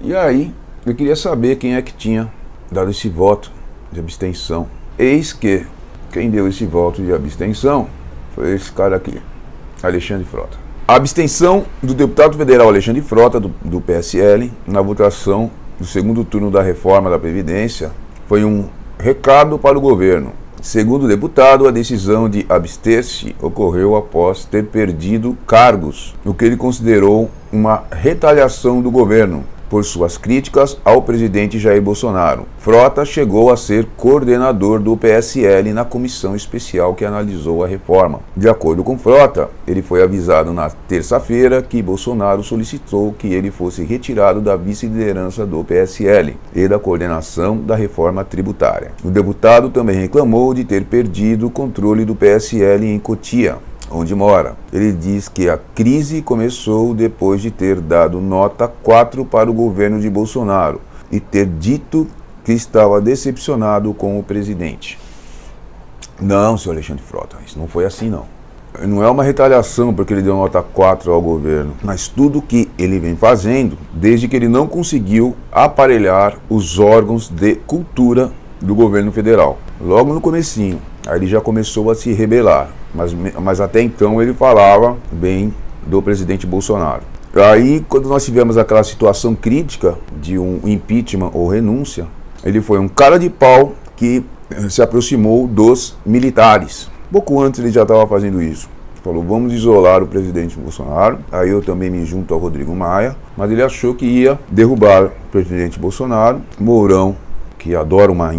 E aí, eu queria saber quem é que tinha dado esse voto de abstenção. Eis que quem deu esse voto de abstenção foi esse cara aqui, Alexandre Frota. A abstenção do deputado federal Alexandre Frota, do PSL, na votação do segundo turno da reforma da Previdência, foi um recado para o governo. Segundo o deputado, a decisão de abster-se ocorreu após ter perdido cargos, no que ele considerou uma retaliação do governo por suas críticas ao presidente Jair Bolsonaro. Frota chegou a ser coordenador do PSL na comissão especial que analisou a reforma. De acordo com Frota, ele foi avisado na terça-feira que Bolsonaro solicitou que ele fosse retirado da vice-liderança do PSL e da coordenação da reforma tributária. O deputado também reclamou de ter perdido o controle do PSL em Cotia, onde mora. Ele diz que a crise começou depois de ter dado nota 4 para o governo de Bolsonaro e ter dito que estava decepcionado com o presidente. Não, senhor Alexandre Frota, isso não foi assim não. Não é uma retaliação porque ele deu nota 4 ao governo, mas tudo que ele vem fazendo desde que ele não conseguiu aparelhar os órgãos de cultura do governo federal. Logo no comecinho, aí ele já começou a se rebelar. Mas até então ele falava bem do presidente Bolsonaro. Aí, quando nós tivemos aquela situação crítica de um impeachment ou renúncia, ele foi um cara de pau que se aproximou dos militares. Pouco antes ele já estava fazendo isso. Falou, vamos isolar o presidente Bolsonaro. Aí eu também me junto ao Rodrigo Maia. Mas ele achou que ia derrubar o presidente Bolsonaro. Mourão, que adora uma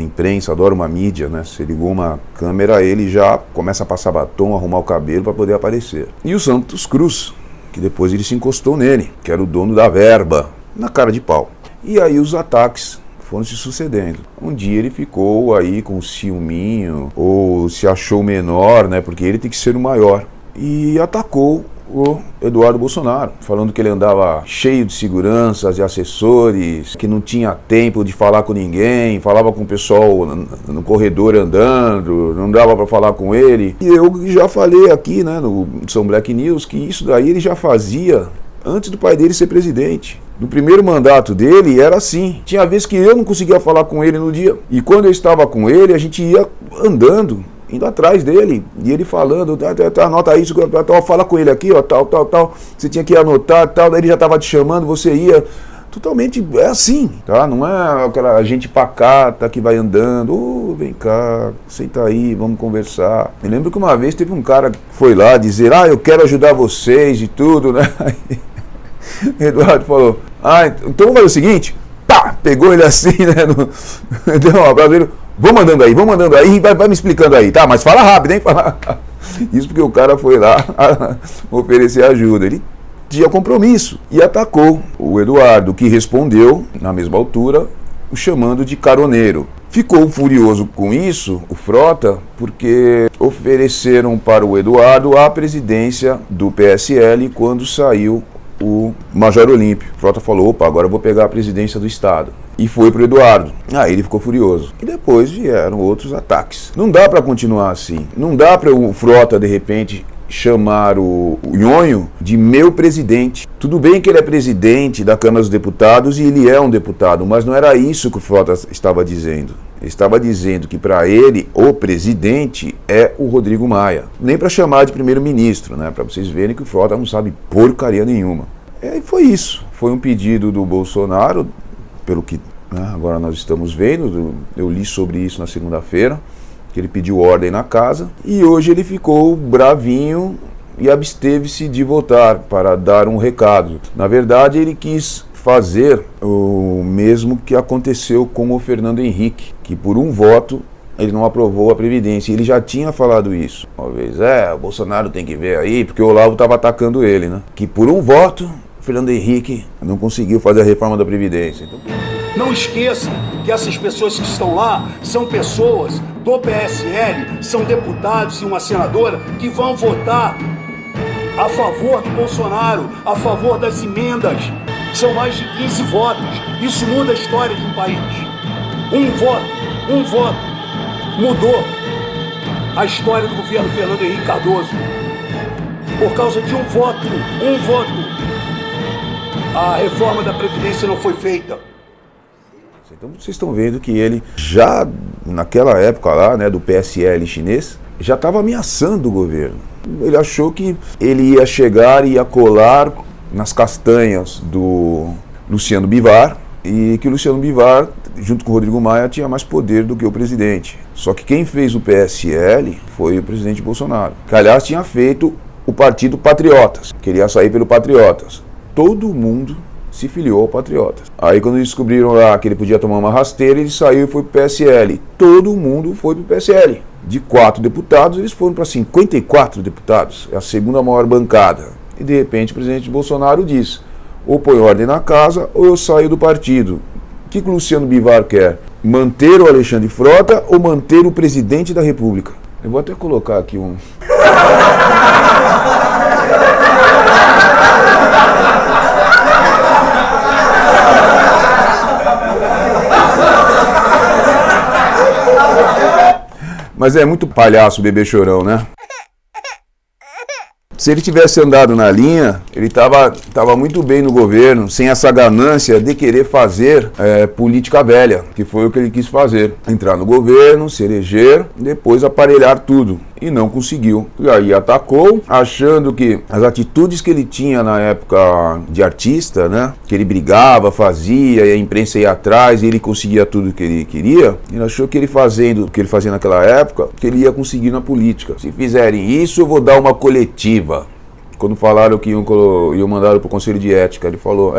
imprensa, adora uma mídia, né? Se ligou uma câmera, ele já começa a passar batom, arrumar o cabelo para poder aparecer. E o Santos Cruz, que depois ele se encostou nele, que era o dono da verba, na cara de pau. E aí os ataques foram se sucedendo. Um dia ele ficou aí com ciúminho, ou se achou menor, né? Porque ele tem que ser o maior. E atacou o Eduardo Bolsonaro, falando que ele andava cheio de seguranças e assessores, que não tinha tempo de falar com ninguém, falava com o pessoal no corredor andando, não dava para falar com ele. E eu já falei aqui, né, no São Black News, que isso daí ele já fazia antes do pai dele ser presidente. No primeiro mandato dele era assim. Tinha vezes que eu não conseguia falar com ele no dia. E quando eu estava com ele, a gente ia andando, indo atrás dele, e ele falando, anota isso, fala com ele aqui, ó, tal, você tinha que anotar, tal, daí ele já estava te chamando, você ia, totalmente, é assim, tá? Não é aquela gente pacata que vai andando, vem cá, senta aí, vamos conversar. Eu lembro que uma vez teve um cara que foi lá dizer, eu quero ajudar vocês e tudo, né? Aí, Eduardo falou, então vamos fazer o seguinte, pá, pegou ele assim, né, deu um abraço dele, vamos mandando aí, vai me explicando aí, tá? Mas fala rápido, hein? Fala. Isso porque o cara foi lá oferecer ajuda. Ele tinha compromisso e atacou o Eduardo, que respondeu, na mesma altura, o chamando de caroneiro. Ficou furioso com isso, o Frota, porque ofereceram para o Eduardo a presidência do PSL quando saiu o Major Olímpio. Frota falou, opa, agora eu vou pegar a presidência do Estado. E foi pro Eduardo. Aí ele ficou furioso. E depois vieram outros ataques. Não dá para continuar assim. Não dá para o Frota, de repente, chamar o Nhonho de meu presidente. Tudo bem que ele é presidente da Câmara dos Deputados e ele é um deputado, mas não era isso que o Frota estava dizendo. Ele estava dizendo que para ele o presidente é o Rodrigo Maia. Nem para chamar de primeiro-ministro, né? Para vocês verem que o Frota não sabe porcaria nenhuma. E foi isso. Foi um pedido do Bolsonaro, pelo que agora nós estamos vendo, eu li sobre isso na segunda-feira, que ele pediu ordem na casa, e hoje ele ficou bravinho e absteve-se de votar para dar um recado. Na verdade, ele quis fazer o mesmo que aconteceu com o Fernando Henrique, que por um voto ele não aprovou a Previdência. Ele já tinha falado isso. Uma vez, o Bolsonaro tem que ver aí, porque o Olavo estava atacando ele, né? Que por um voto, o Fernando Henrique não conseguiu fazer a reforma da Previdência. Então... Não esqueçam que essas pessoas que estão lá são pessoas do PSL, são deputados e uma senadora que vão votar a favor do Bolsonaro, a favor das emendas. São mais de 15 votos. Isso muda a história de um país. Um voto mudou a história do governo Fernando Henrique Cardoso. Por causa de um voto. a reforma da Previdência não foi feita. Então vocês estão vendo que ele já naquela época lá, né, do PSL chinês, já estava ameaçando o governo. Ele achou que ele ia chegar e ia colar nas castanhas do Luciano Bivar e que o Luciano Bivar, junto com o Rodrigo Maia, tinha mais poder do que o presidente. Só que quem fez o PSL foi o presidente Bolsonaro, que aliás tinha feito o Partido Patriotas, queria sair pelo Patriotas. Todo mundo se filiou ao Patriotas. Aí quando descobriram lá que ele podia tomar uma rasteira, ele saiu e foi pro PSL. Todo mundo foi pro PSL. De 4 deputados, eles foram para 54 deputados. É a segunda maior bancada. E de repente o presidente Bolsonaro diz: ou põe ordem na casa, ou eu saio do partido. O que o Luciano Bivar quer? Manter o Alexandre Frota ou manter o presidente da República? Eu vou até colocar aqui um... Mas é muito palhaço o bebê chorão, né? Se ele tivesse andado na linha, ele estava muito bem no governo, sem essa ganância de querer fazer política velha, que foi o que ele quis fazer. Entrar no governo, se eleger, depois aparelhar tudo. E não conseguiu. E aí atacou, achando que as atitudes que ele tinha na época de artista, né, que ele brigava, fazia, e a imprensa ia atrás, e ele conseguia tudo que ele queria, ele achou que ele fazendo o que ele fazia naquela época, que ele ia conseguir na política. Se fizerem isso, eu vou dar uma coletiva. Quando falaram que iam mandar para o Conselho de Ética, ele falou: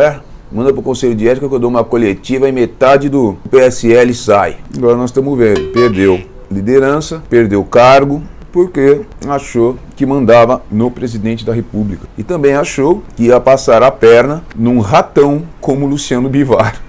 manda para o Conselho de Ética que eu dou uma coletiva e metade do PSL sai. Agora nós estamos vendo, perdeu liderança, perdeu cargo, porque achou que mandava no presidente da República. E também achou que ia passar a perna num ratão como Luciano Bivar.